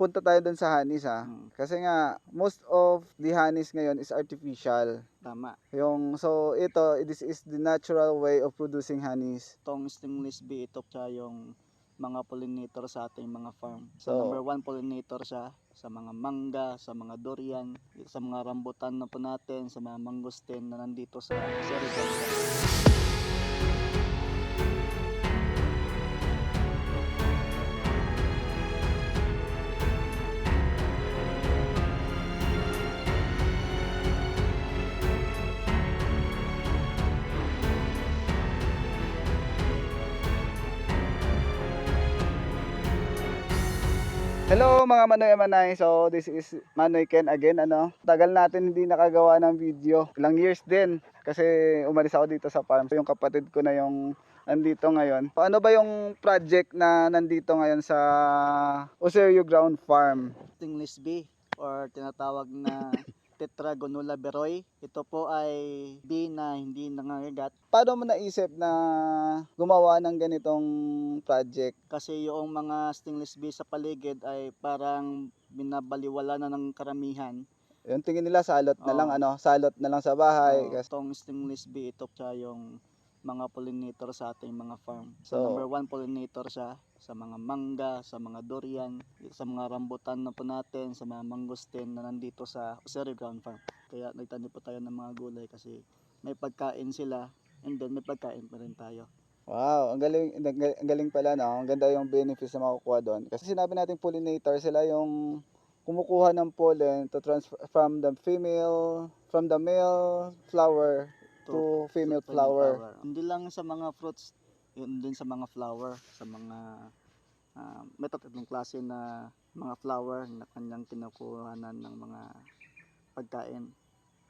punta tayo dun sa honeys Kasi nga, most of the honeys ngayon is artificial. Tama. So this is the natural way of producing honeys. Itong stingless bee, ito siya yung mga pollinator sa ating mga farm. So, So, number 1 pollinator siya sa mga mangga, sa mga durian, sa mga rambutan na po natin, sa mga mangosteen na nandito sa Rizal. hello mga Manoy Manay. So this is Manoy Ken again. Tagal natin hindi nakagawa ng video. Ilang years din kasi umalis ako dito sa farm. So, yung kapatid ko na yung nandito ngayon. Ano ba yung project na nandito ngayon sa Oserio Ground Farm? Stingless bee or tinatawag na Tetragonula beroy. Ito po ay bee na hindi nangangagat. Paano mo naisip na gumawa ng ganitong project? Kasi yung mga stingless bee sa paligid ay parang binabaliwala na ng karamihan. Yung tingin nila salot na lang salot na lang sa bahay. Itong stingless bee, ito siya yung mga pollinator sa ating mga farm. So, number 1 pollinator siya sa mga mangga, sa mga durian, sa mga rambutan na po natin, sa mga mangosteen na nandito sa Oserio Ground Farm. Kaya nagtanim po tayo ng mga gulay kasi may pagkain sila and then may pagkain pa rin tayo. Wow, ang galing pala, no? Ang ganda yung benefits na makukuha doon. Kasi sinabi natin pollinator, sila yung kumukuha ng pollen to transfer from the male flower to female flower. Hindi lang sa mga fruits, yun din sa mga flower, sa mga may tatlong klase na mga flower na kanyang kinukuhanan ng mga pagkain.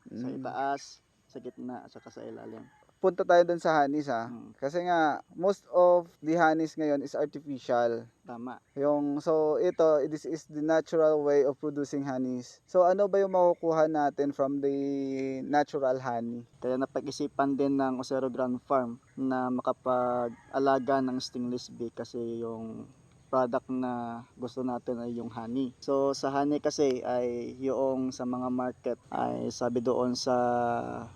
Sa itaas, sa gitna, at saka sa ilalim. Punta tayo dun sa honeys Kasi nga, most of the honeys ngayon is artificial. Tama. So this is the natural way of producing honeys. So ano ba yung makukuha natin from the natural honey? Kaya napag-isipan din ng Oserio Ground Farm na makapag-alaga ng stingless bee kasi yung product na gusto natin ay yung honey. So sa honey kasi ay yung sa mga market ay sabi doon sa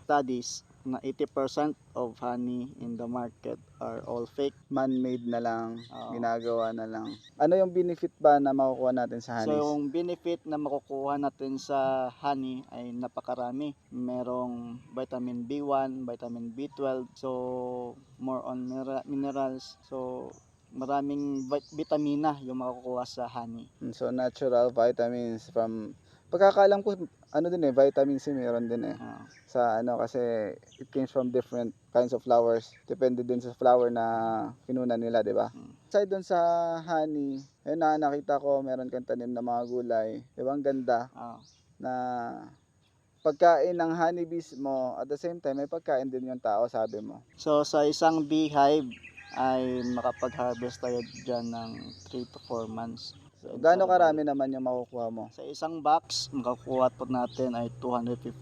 studies na 80% of honey in the market are all fake. Man-made na lang, ginagawa na lang. Ano yung benefit ba na makukuha natin sa honey? So yung benefit na makukuha natin sa honey ay napakarami. Merong vitamin B1, vitamin B12, so more on minerals. So maraming vitamina yung makukuha sa honey. So natural vitamins from pagkakaalam ko vitamin C meron din sa kasi it comes from different kinds of flowers, depende din sa flower na kinunan nila, di ba? Aside doon sa honey, nakita ko meron kang tanim na mga gulay, di ba? Ang ganda na pagkain ng honeybees mo, at the same time may pagkain din yung tao, sabi mo. So sa isang beehive ay makapag-harvest tayo dyan ng 3 to 4 months. So, gaano karami naman yung makukuha mo? Sa isang box, makakuha po natin ay 250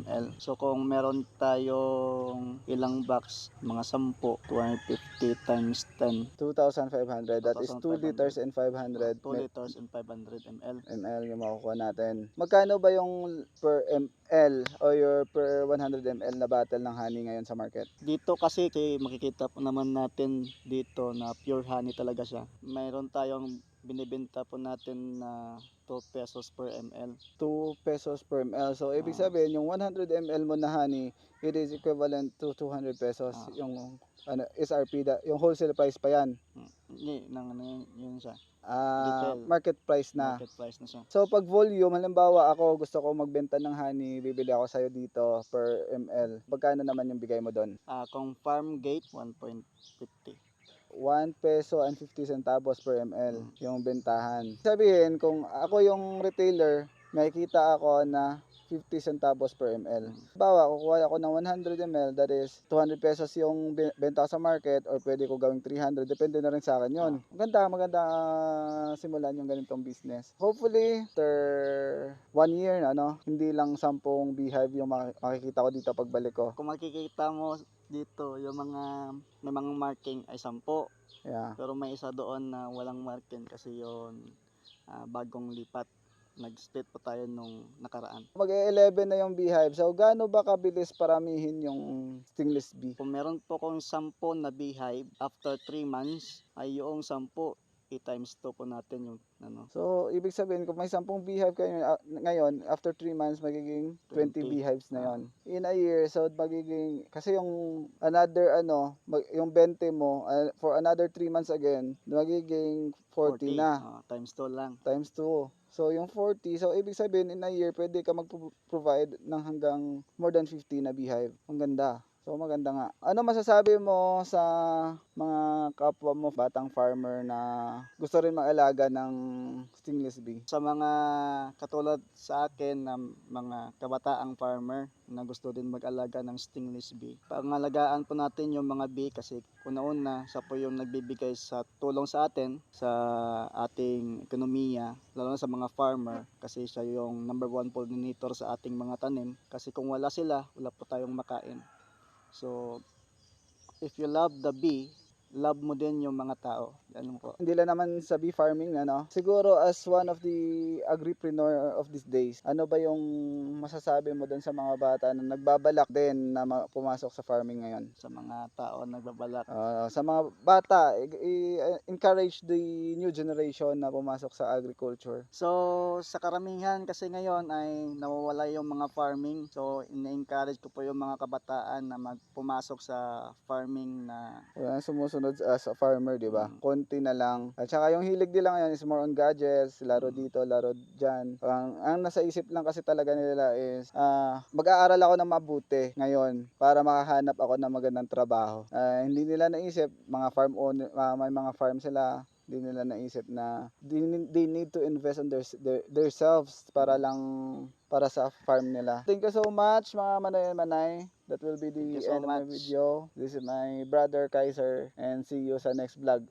ml. So kung meron tayong ilang box, mga 10, 250 times 10. 2,500. That is 2 liters and 500. 2 liters and 500 ml. ml yung makukuha natin. Magkano ba yung per ml o your per 100 ml na bottle ng honey ngayon sa market? Dito kasi makikita po naman natin dito na pure honey talaga siya. Mayroon tayong binibenta po natin na 2 pesos per ml. 2 pesos per ml. So, ibig sabihin, yung 100 ml mo na honey, it is equivalent to 200 pesos. Yung SRP, yung wholesale price pa yan. Yun siya. Market price na. Market price na siya. So, pag volume, halimbawa ako, gusto ko magbenta ng honey, bibili ako sa'yo dito per ml. Magkano naman yung bigay mo doon? Kung farm gate, 1.50. 1 peso and 50 centavos per ml yung bentahan. Sabihin, kung ako yung retailer, makikita ako na 50 centavos per ml. Bawa, kukuha ako ng 100 ml, that is 200 pesos yung benta ko sa market, or pwede ko gawing 300, depende na rin sa akin yun. Maganda simulan yung ganitong business. Hopefully, after 1 year, hindi lang 10 beehive yung makikita ko dito pagbalik ko. Kung makikita mo dito, yung may mga marking ay 10. Yeah. Pero may isa doon na walang marking kasi yun bagong lipat. Nag-split po tayo nung nakaraan. Mag-11 na yung beehive. So, gaano ba kabilis paramihin yung stingless bee? Kung meron po kong 10 na beehive, after 3 months, ay yung 10, i-times 2 po natin yung ano, So, ibig sabihin, kung may 10 beehive kayo ngayon, after 3 months, magiging 20 20. beehives na yon. In a year, so magiging, kasi yung another, yung 20 mo, for another 3 months again, magiging 40 na, times 2 lang. times 2. So, yung 40, so ibig sabihin, in a year, pwede ka mag-provide ng hanggang more than 50 na beehive. Ang ganda. So, maganda nga. Ano masasabi mo sa mga kapwa mo batang farmer na gusto rin mag-alaga ng stingless bee? Sa mga katulad sa akin na mga kabataang farmer na gusto din mag-alaga ng stingless bee, pangalagaan po natin yung mga bee kasi una-una siya po yung nagbibigay sa tulong sa atin sa ating ekonomiya, lalo na sa mga farmer kasi siya yung number 1 pollinator sa ating mga tanim kasi kung wala sila, wala po tayong makain. So, if you love the bee, love mo din yung mga tao. Ganun po. Hindi lang naman sa bee farming, siguro as one of the agripreneur of these days, ano ba yung masasabi mo doon sa mga bata na nagbabalak din na pumasok sa farming ngayon? Sa mga tao nagbabalak. Sa mga bata, encourage the new generation na pumasok sa agriculture. So, sa karamihan kasi ngayon ay nawawala yung mga farming. So, ina-encourage ko po yung mga kabataan na magpumasok sa farming na Sumusunod as a farmer, di ba? Konti na lang. At saka yung hilig nila ngayon is more on gadgets, laro dito, laro dyan. Ang nasa isip lang kasi talaga nila is, mag-aaral ako ng mabuti ngayon para makahanap ako ng magandang trabaho. Hindi nila naisip, mga farm owner, may mga farm sila, hindi nila naisip na they need to invest on their selves para sa farm nila. Thank you so much mga manay-manay. That will be Thank you the so end of my much. video. This is my brother Kaiser and see you sa next vlog.